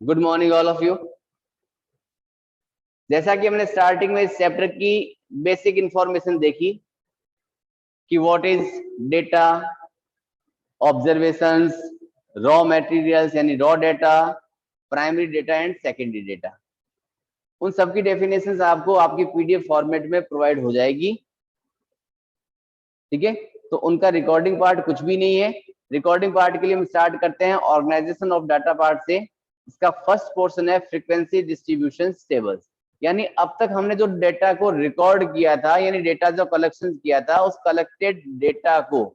Good morning all of you. जैसा कि हमने स्टार्टिंग में इस चैप्टर की बेसिक इंफॉर्मेशन देखी कि what is data, observations, raw materials यानी raw data, primary data and secondary data, उन सब की डेफिनेशंस आपको आपकी पीडीएफ फॉर्मेट में प्रोवाइड हो जाएगी। ठीक है, तो उनका रिकॉर्डिंग पार्ट कुछ भी नहीं है। रिकॉर्डिंग पार्ट के लिए हम स्टार्ट करते हैं ऑर्गेनाइजेशन ऑफ डाटा पार्ट से। इसका फर्स्ट पोर्शन है फ्रीक्वेंसी डिस्ट्रीब्यूशन टेबल्स, यानी अब तक हमने जो डेटा को रिकॉर्ड किया था, यानी डेटा जो कलेक्शन किया था, उस कलेक्टेड डेटा को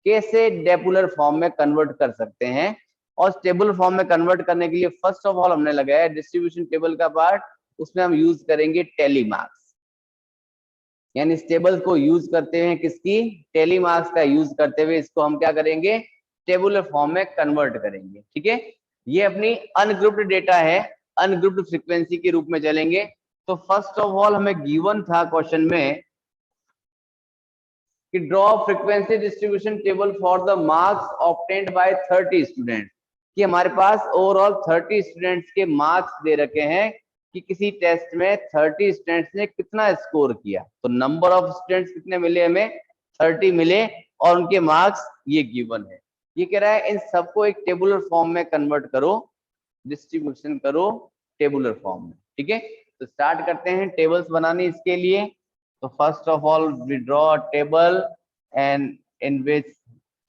कैसे टेबुलर फॉर्म में कन्वर्ट कर सकते हैं। और टेबुलर फॉर्म में कन्वर्ट करने के लिए फर्स्ट ऑफ ऑल हमने लगाया डिस्ट्रीब्यूशन टेबल का पार्ट। उसमें हम यूज करेंगे टेली मार्क्स, यानी इस टेबल को यूज करते हुए किसकी, टेली मार्क्स का यूज करते हुए इसको हम क्या करेंगे, टेबुलर फॉर्म में कन्वर्ट करेंगे। ठीक है, ये अपनी अनग्रुप्ड डेटा है, अनग्रुप्ड फ्रीक्वेंसी के रूप में चलेंगे। तो फर्स्ट ऑफ ऑल हमें गिवन था क्वेश्चन में कि draw frequency distribution table for the marks obtained by 30 student, कि हमारे पास ओवरऑल 30 स्टूडेंट्स के मार्क्स दे रखे हैं कि किसी टेस्ट में 30 स्टूडेंट्स ने कितना स्कोर किया। तो नंबर ऑफ स्टूडेंट्स कितने मिले, हमें 30 मिले, और उनके मार्क्स ये गिवन है। ये कह रहा है इन सबको एक टेबुलर फॉर्म में कन्वर्ट करो, डिस्ट्रीब्यूशन करो टेबुलर फॉर्म में। ठीक है, तो स्टार्ट करते हैं टेबल्स बनाने इसके लिए। तो first of all we draw a table and in which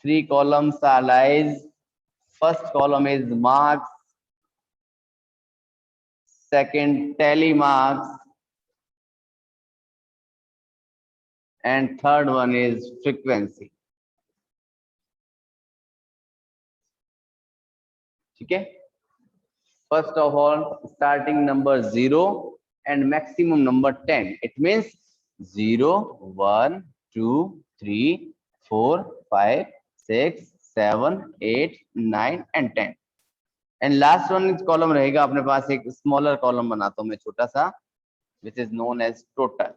3 columns are lies. First column is marks, second tally marks, and third one is frequency. ठीक है, first of all starting number 0 and maximum number 10. It means 0 1 2 3 4 5 6 7 8 9 and 10. And last one column रहेगा अपने पास, एक smaller column बनाता हूं मैं छोटा सा, which is known as total.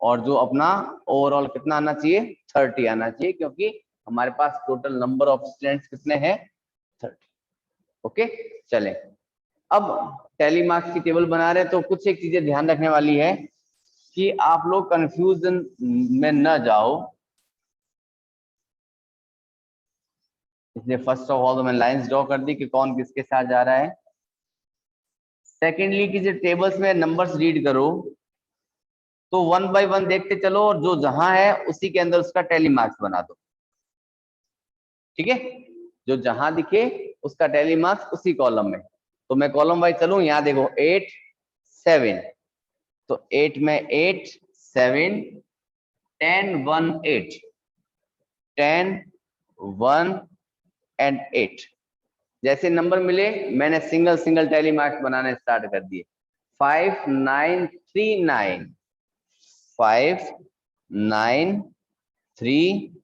और जो अपना ओवरऑल कितना आना चाहिए, 30 आना चाहिए, क्योंकि हमारे पास टोटल नंबर ऑफ स्टूडेंट्स कितने हैं, 30। ओके, चले अब टैली मार्क्स की टेबल बना रहे हैं। तो कुछ एक चीजें ध्यान रखने वाली है कि आप लोग कंफ्यूजन में न जाओ, इसलिए फर्स्ट ऑफ ऑल तो मैं लाइंस ड्रॉ कर दी कि कौन किसके साथ जा रहा है। सेकेंडली कि जो टेबल्स में नंबर्स रीड करो तो 1 by 1 देखते चलो, और जो जहां है उसी के अंदर उसका टैली मार्क्स बना दो। ठीक है, जो जहां दिखे उसका टैली मार्क्स उसी कॉलम में। तो मैं कॉलम वाइज चलूं, यहां देखो 8 7, तो 8 में 8 7 10 1 8 10 1 एंड 8। जैसे नंबर मिले मैंने सिंगल सिंगल टैली मार्क्स बनाने स्टार्ट कर दिए। 5 9 3 9, 5 9 3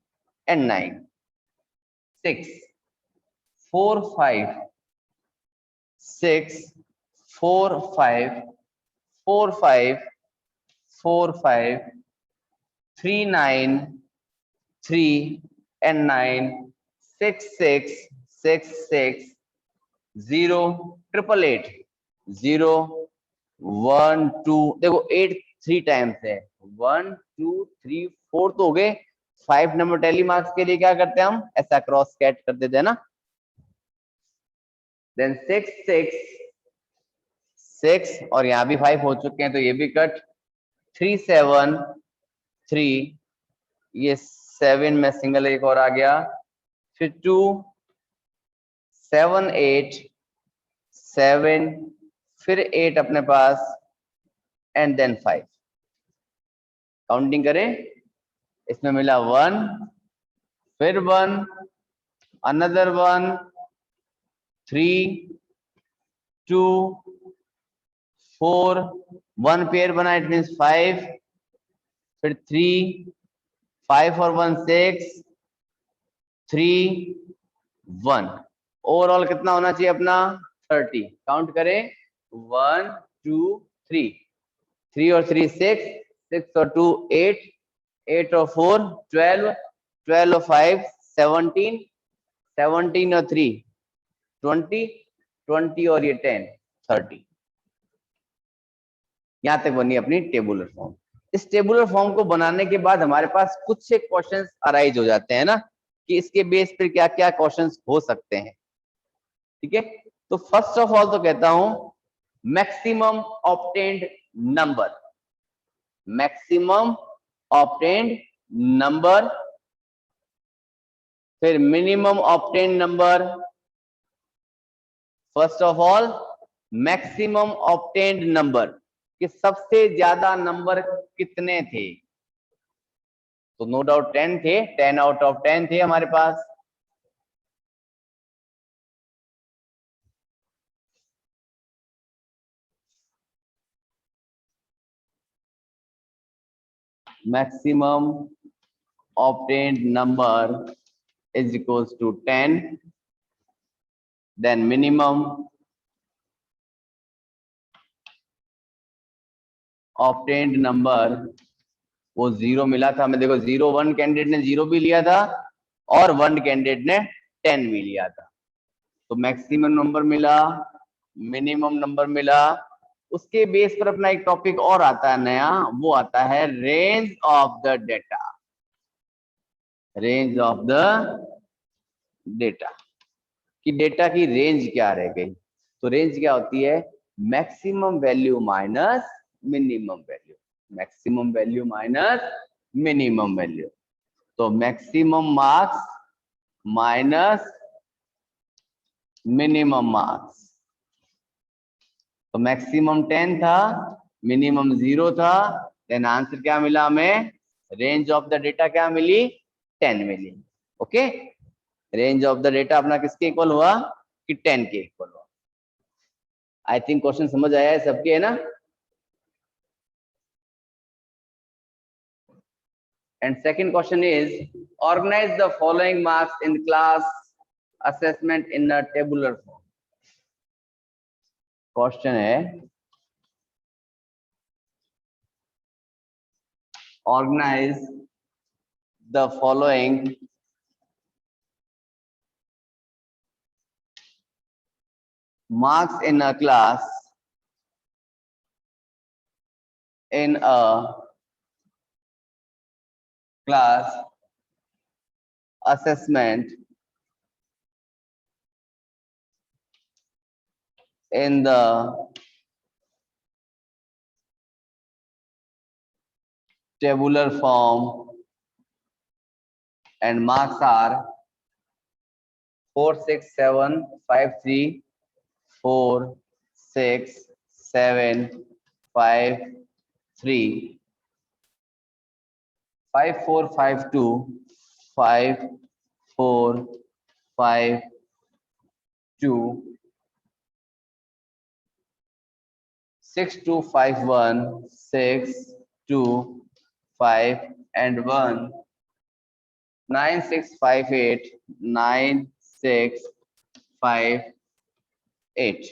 and 9, 6 4 5 6 4 5 4 5 4 5 3 9 3 and 9 6 6 6 6 0 8 8 0 1 2, देखो 8 3 टाइम्स है, 1 2 3 4 तो हो गए। 5 नंबर टैली मार्क्स के लिए क्या करते हैं हम, ऐसा क्रॉस कैट कर देते हैं ना। देन 6 6 6, और यहाँ भी 5 हो चुके हैं तो ये भी कट। 3 7 3, ये 7 में सिंगल एक और आ गया। फिर 2 7 8 7, फिर 8 अपने पास, एंड देन 5। काउंटिंग करें, इसमें मिला 1, फिर 1, अनदर 1, 3 2 4, 1 पेयर बना, इट मीन्स 5, फिर 3 5 और 1 6 3 1। ओवरऑल कितना होना चाहिए अपना, 30। काउंट करें, 1 2 3, 3 और 3 6, 6 और 2 8, 8 और 4 12, 12 और 5 17, 17 और 3 20 20 और ये 10 30। यहां तक बनी अपनी टेबुलर फॉर्म। इस टेबुलर फॉर्म को बनाने के बाद हमारे पास कुछ एक क्वेश्चंस अराइज हो जाते हैं ना, कि इसके बेस पर क्या क्या क्वेश्चंस हो सकते हैं। ठीक है, तो फर्स्ट ऑफ ऑल तो कहता हूं maximum obtained number, maximum obtained number, फिर minimum obtained number. First of all maximum obtained number, कि सबसे ज्यादा नंबर कितने थे। तो नो डाउट 10 थे, 10 आउट ऑफ 10 थे हमारे पास। Maximum obtained number is equals to 10, then minimum obtained number वो 0 मिला था हमें। देखो 0 1 कैंडिडेट ने 0 भी लिया था और 1 कैंडिडेट ने 10 भी लिया था। तो मैक्सिमम नंबर मिला, मिनिमम नंबर मिला। उसके बेस पर अपना एक टॉपिक और आता है नया, वो आता है range of the data, range of the data, कि डेटा की रेंज क्या रह गई। तो रेंज क्या होती है, maximum value minus minimum value, maximum value minus minimum value. तो maximum marks minus minimum marks. तो मैक्सिमम 10 था, मिनिमम 0 था, देन आंसर क्या मिला हमें, रेंज ऑफ द डेटा क्या मिली, 10 मिली। Okay, range of the data अपना किसके इक्वल हुआ, कि 10 के इक्वल हुआ। आई थिंक क्वेश्चन समझ आया है सबके, है ना। And second question is organise the following marks in class assessment in a tabular form. Question है organize the following marks in a class in a class assessment in the tabular form, and marks are 4 6 7 5 3 4 6 7 5 3 5 4 5 2 5 4 5 2 6 2 5 1 6 2 5 and 1 9 6 5 8 9 6 5 8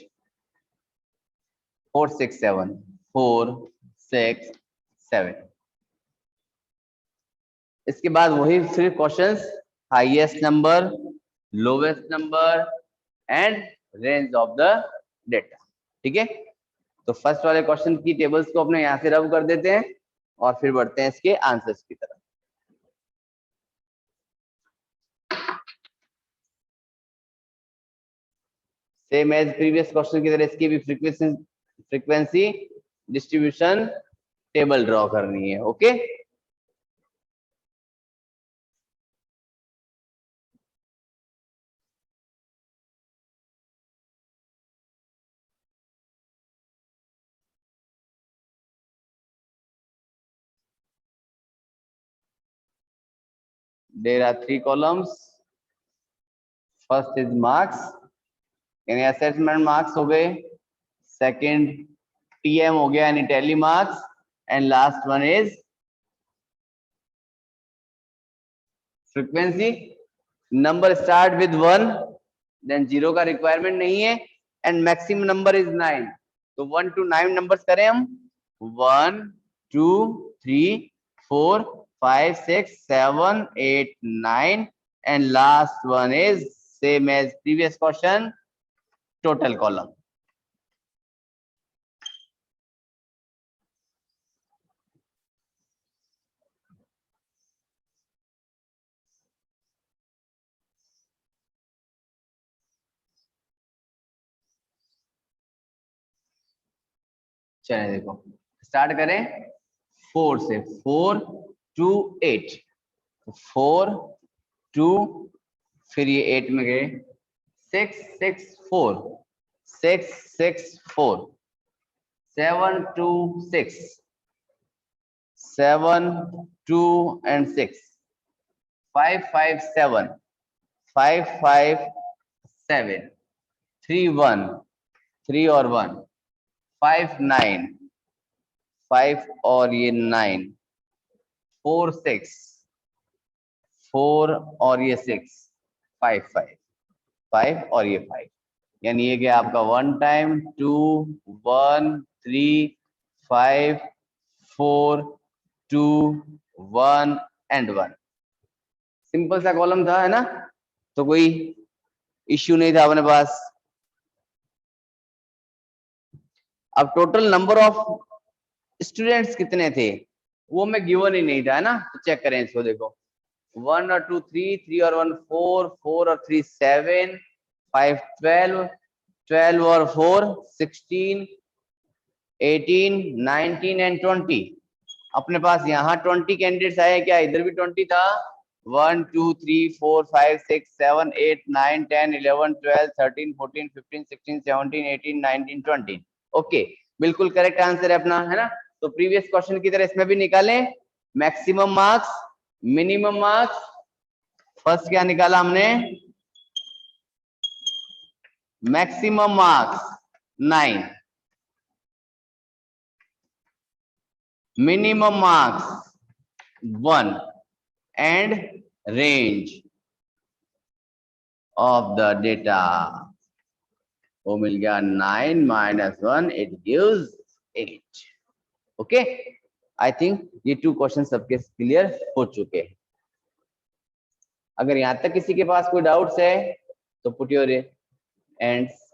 4 6 7 4 6 7। इसके बाद वही सिर्फ questions, highest number, lowest number and range of the data. ठीक है, तो first वाले question की tables को अपने यहां से रब कर देते हैं और फिर बढ़ते हैं इसके आंसर्स की तरफ। सेम एज प्रीवियस क्वेश्चन की तरह इसकी भी फ्रीक्वेंसी डिस्ट्रीब्यूशन टेबल ड्रॉ करनी है। Okay, there are 3 columns. First is marks, यानी असेसमेंट मार्क्स हो गए, सेकंड टीएम हो गया यानी tally marks, and last one is frequency. Number start with 1, then 0 का रिक्वायरमेंट नहीं है, एंड मैक्सिमम नंबर इज 9। तो 1 to 9 नंबर्स करें हम, 1 2 3 4 5 6 7 8 9, and last one is same as previous question, total column. चलिए देखो स्टार्ट करें 4 से, 4 2 8, 4 2, फिर ये 8 में गए 6 6 4, 6 6 4, 7 2 6, 7 2 and 6, 5 5 7, 5 5 7, 3 1, 3 और 1, 5 9, 5 और ये 9, 4 6, 4 और ये 6, 5 5, 5 और ये 5, यानी ये गया आपका 1 टाइम 2 1 3 5 4 2 1 एंड 1। सिंपल सा कॉलम था, है ना, तो कोई इश्यू नहीं था अपने पास। अब टोटल नंबर ऑफ स्टूडेंट्स कितने थे वो मैं गिवन ही नहीं था, है ना, तो चेक करें इसको। देखो 1 और 2 3, 3 और 1 4, 4 और 3 7, 5 12, 12 और 4 16, 18 19 एंड 20। अपने पास यहाँ 20 कैंडिडेट्स आए क्या? इधर भी 20 था। 1 2 3 4 5 6 7 8 9 10 11 12 13 14 15 16 17 18 19 20। ओके, बिल्कुल करेक्ट आंसर है अपना, है ना। तो प्रीवियस क्वेश्चन की तरह इसमें भी निकालें maximum marks, minimum marks. First क्या निकाला हमने? Maximum marks 9, minimum marks 1 and range of the data वो मिल गया 9 minus 1, it gives 8। Okay, I think ये 2 क्वेश्चन सबके क्लियर हो चुके हैं। अगर यहां तक किसी के पास कोई डाउट्स है तो पुट योर एंड्स